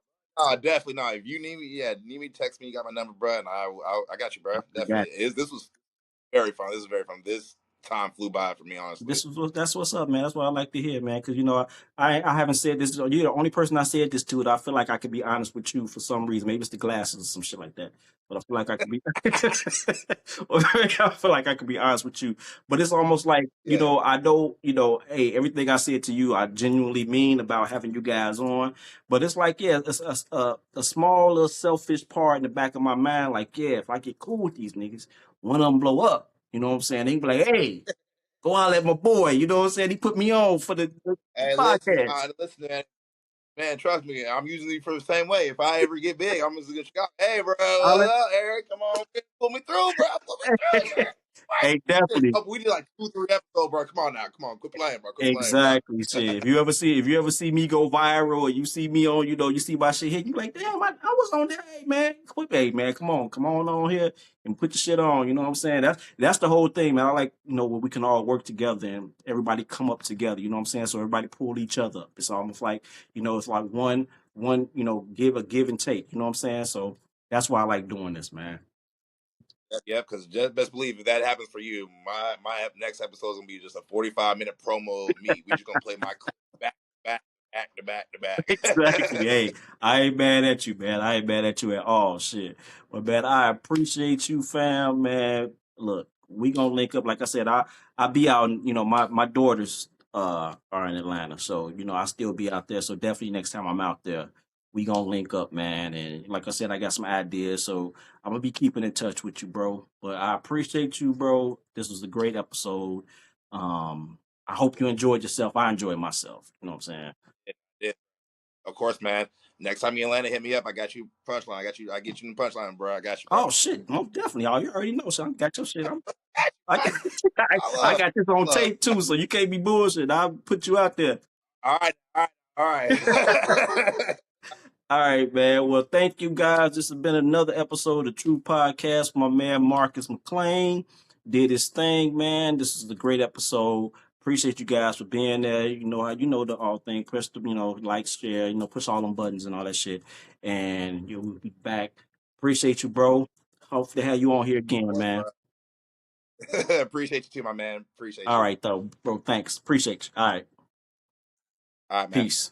definitely not. If you need me, yeah, need me, text me. You got my number, bro, and I got you, bro. I got Definitely. This was very fun. This is very fun. This time flew by for me, honestly. That's what's up, man. That's what I like to hear, man. Because I haven't said this. You're the only person I said this to. That I feel like I could be honest with you for some reason. Maybe it's the glasses or some shit like that. But I feel like I could be. I feel like I could be honest with you. But it's almost like Yeah, I know Hey, everything I said to you, I genuinely mean about having you guys on. But it's like, yeah, it's a small little selfish part in the back of my mind. Like, yeah, if I get cool with these niggas, one of them blow up. You know what I'm saying? They be like, hey. Go holler at my boy. You know what I'm saying? He put me on for the and podcast. listen, man, trust me, I'm usually for the same way. If I ever get big, I'm just gonna shout, "Hey, bro, Holler. what up, Eric? Come on, pull me through, bro. Pull me through, man. Hey, What? definitely. We did like 2, 3 episodes, bro. Come on now, come on, quit playing, bro. Quit playing, bro." Exactly. Shit. If you ever see me go viral or you see me on, you see my shit hit, you like, damn, I was on there. Hey man, quit. Hey man, come on here and put your shit on. You know what I'm saying? That's the whole thing, man. I like, where we can all work together and everybody come up together. You know what I'm saying? So everybody pull each other up. It's almost like, it's like one, give and take. You know what I'm saying? So that's why I like doing this, man. Yeah, because just best believe if that happens for you, my next episode is gonna be just a 45-minute promo of me. We just gonna play my clip back to back to Exactly. back. Hey, I ain't mad at you, man. I ain't mad at you at all. Shit. But man, I appreciate you, fam, man. Look, we gonna link up. Like I said, I be out, my daughters are in Atlanta. So, I'll still be out there. So definitely next time I'm out there, we gonna link up, man. And like I said, I got some ideas. So I'm gonna be keeping in touch with you, bro. But I appreciate you, bro. This was a great episode. Um, I hope you enjoyed yourself. I enjoyed myself. You know what I'm saying? Yeah, of course, man. Next time you in Atlanta, hit me up. I got you punchline. I got you. I get you in the punchline, bro. I got you, bro. Oh shit, most definitely. Oh, you already know, so I got your shit. I I got, I love, got this on love. tape too, so you can't be bullshit. I'll put you out there. All right, all right, all right. All right, man. Well, thank you guys. This has been another episode of True Podcast. My man Marcus McClain did his thing, man. This is a great episode. Appreciate you guys for being there. You know how you know the all thing. Press the like, share, push all them buttons and all that shit. And you'll be back. Appreciate you, bro. Hope to have you on here Of again, course, man. bro. Appreciate you too, my man. Appreciate All you. right, though, bro. Thanks. Appreciate you. All right. All right, man. Peace.